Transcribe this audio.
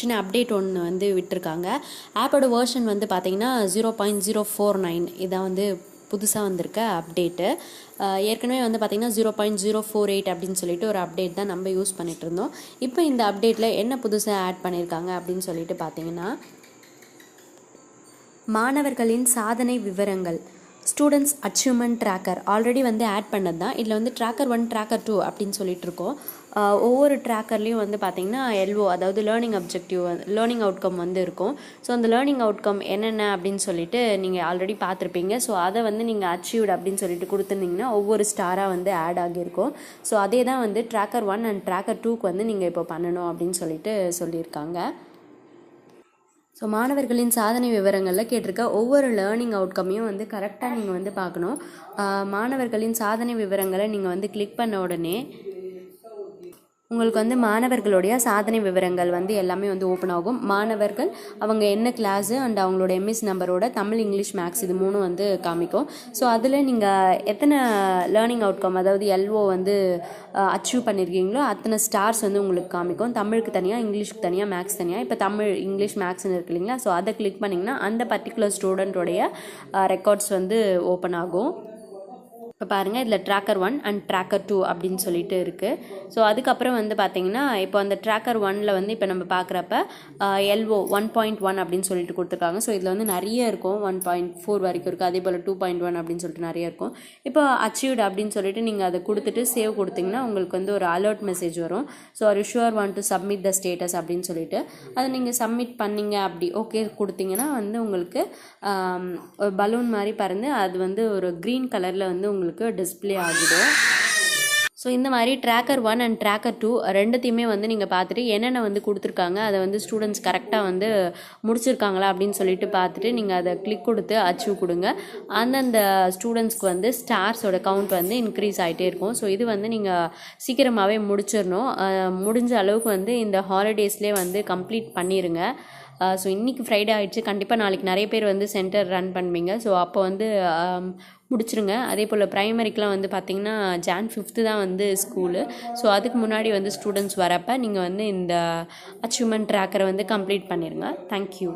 சின்ன அப்டேட் ஒன்று வந்து விட்டுருக்காங்க. ஆப்போட வேர்ஷன் வந்து பார்த்திங்கன்னா 0.049 இதான் வந்து புதுசாக வந்திருக்க அப்டேட்டு. ஏற்கனவே வந்து பார்த்திங்கன்னா 0.048 அப்படின்னு சொல்லிட்டு ஒரு அப்டேட் தான் நம்ம யூஸ் பண்ணிகிட்டு இருந்தோம். இப்போ இந்த அப்டேட்டில் என்ன புதுசாக ஆட் பண்ணியிருக்காங்க அப்படின்னு சொல்லிட்டு பார்த்திங்கன்னா, மாணவர்களின் சாதனை விவரங்கள் ஸ்டூடெண்ட்ஸ் அச்சீவ்மெண்ட் ட்ராக்கர் ஆல்ரெடி வந்து ஆட் பண்ணது தான். இதில் வந்து ட்ராக்கர் 1 ட்ராக்கர் 2 அப்படின்னு சொல்லிட்டு இருக்கோம். ஒவ்வொரு ட்ராக்கர்லேயும் வந்து பார்த்திங்கன்னா எல்ஓ அதாவது லேர்னிங் அப்ஜெக்டிவ் லேர்னிங் அவுட்கம் வந்து இருக்கும். ஸோ அந்த லேர்னிங் அவுட்கம் என்னென்ன அப்படின்னு சொல்லிட்டு நீங்கள் ஆல்ரெடி பார்த்துருப்பீங்க. ஸோ அதை வந்து நீங்கள் அச்சீவ்டு அப்படின்னு சொல்லிட்டு கொடுத்துருந்தீங்கன்னா ஒவ்வொரு ஸ்டாராக வந்து ஆட் ஆகியிருக்கும். ஸோ அதே தான் வந்து ட்ராக்கர் 1 அண்ட் ட்ராக்கர் 2க்கு வந்து நீங்கள் இப்போ பண்ணணும் அப்படின்னு சொல்லிட்டு சொல்லியிருக்காங்க. ஸோ மாணவர்களின் சாதனை விவரங்களில் கேட்டிருக்க ஒவ்வொரு லேர்னிங் அவுட்கமையும் வந்து கரெக்டாக நீங்கள் வந்து பார்க்கணும். மாணவர்களின் சாதனை விவரங்களை நீங்கள் வந்து கிளிக் பண்ண உடனே உங்களுக்கு வந்து மாணவர்களுடைய சாதனை விவரங்கள் வந்து எல்லாமே வந்து ஓப்பன் ஆகும். மாணவர்கள் அவங்க என்ன கிளாஸு அண்ட் அவங்களோட எம்எஸ் நம்பரோட தமிழ், இங்கிலீஷ், மேக்ஸ் இது 3 வந்து காமிக்கும். ஸோ அதில் நீங்கள் எத்தனை லேர்னிங் அவுட்கம் அதாவது எல்ஓ வந்து அச்சீவ் பண்ணியிருக்கீங்களோ அத்தனை ஸ்டார்ஸ் வந்து உங்களுக்கு காமிக்கும். தமிழுக்கு தனியாக, இங்கிலீஷ்க்கு தனியாக, மேக்ஸ் தனியாக. இப்போ தமிழ், இங்கிலீஷ், மேக்ஸ்ன்னு இருக்கு இல்லைங்களா? ஸோ அதை கிளிக் பண்ணிங்கன்னா அந்த பர்டிகுலர் ஸ்டூடெண்ட்டோடைய ரெக்கார்ட்ஸ் வந்து ஓப்பன் ஆகும். இப்போ பாருங்கள், இதில் ட்ராக்கர் 1 அண்ட் ட்ராக்கர் 2 அப்படின்னு சொல்லிட்டு இருக்குது. ஸோ அதுக்கப்புறம் வந்து பார்த்திங்கன்னா இப்போ அந்த ட்ராக்கர் 1ல் வந்து இப்போ நம்ம பார்க்குறப்ப எல்ஓ 1.1 அப்படின்னு சொல்லிட்டு கொடுத்துருக்காங்க. ஸோ இதில் வந்து நிறைய இருக்கும், 1.4 வரைக்கும் இருக்குது. அதே போல் 2.1 அப்படின்னு சொல்லிட்டு நிறைய இருக்கும். இப்போ அச்சீவ்டு அப்படின்னு சொல்லிட்டு நீங்கள் அதை கொடுத்துட்டு சேவ் கொடுத்தீங்கன்னா உங்களுக்கு வந்து ஒரு அலர்ட் மெசேஜ் வரும். So are you sure want to submit the status அப்படின்னு சொல்லிட்டு அதை நீங்கள் சப்மிட் பண்ணிங்க அப்படி ஓகே கொடுத்தீங்கன்னா வந்து உங்களுக்கு ஒரு பலூன் மாதிரி பறந்து அது வந்து ஒரு க்ரீன் கலரில் வந்து உங்களுக்கு டிஸ்பிளே ஆகிடும். ஸோ இந்த மாதிரி ட்ராக்கர் 1 அண்ட் ட்ராக்கர் 2 ரெண்டுத்தையுமே வந்து நீங்கள் பார்த்துட்டு என்னென்ன வந்து கொடுத்துருக்காங்க அதை வந்து ஸ்டூடெண்ட்ஸ் கரெக்டாக வந்து முடிச்சிருக்காங்களா அப்படின்னு சொல்லிட்டு பார்த்துட்டு நீங்கள் அதை கிளிக் கொடுத்து அச்சீவ் கொடுங்க. அந்தந்த ஸ்டூடெண்ட்ஸ்க்கு வந்து ஸ்டார்ஸோட கவுண்ட் வந்து இன்க்ரீஸ் ஆகிட்டே இருக்கும். ஸோ இது வந்து நீங்கள் சீக்கிரமாகவே முடிச்சிடணும். முடிஞ்ச அளவுக்கு வந்து இந்த ஹாலிடேஸ்லேயே வந்து கம்ப்ளீட் பண்ணிடுங்க. ஸோ இன்றைக்கி ஃப்ரைடே ஆகிடுச்சு, கண்டிப்பாக நாளைக்கு நிறைய பேர் வந்து சென்டர் ரன் பண்ணுவீங்க. ஸோ அப்போ வந்து முடிச்சிருங்க. அதே போல் ப்ரைமரிக்கெலாம் வந்து பார்த்திங்கன்னா Jan 5 தான் வந்து ஸ்கூலு. ஸோ அதுக்கு முன்னாடி வந்து ஸ்டூடெண்ட்ஸ் வரப்போ நீங்கள் வந்து இந்த அச்சீவ்மெண்ட் ட்ராக்கரை வந்து கம்ப்ளீட் பண்ணிடுங்க. தேங்க்யூ.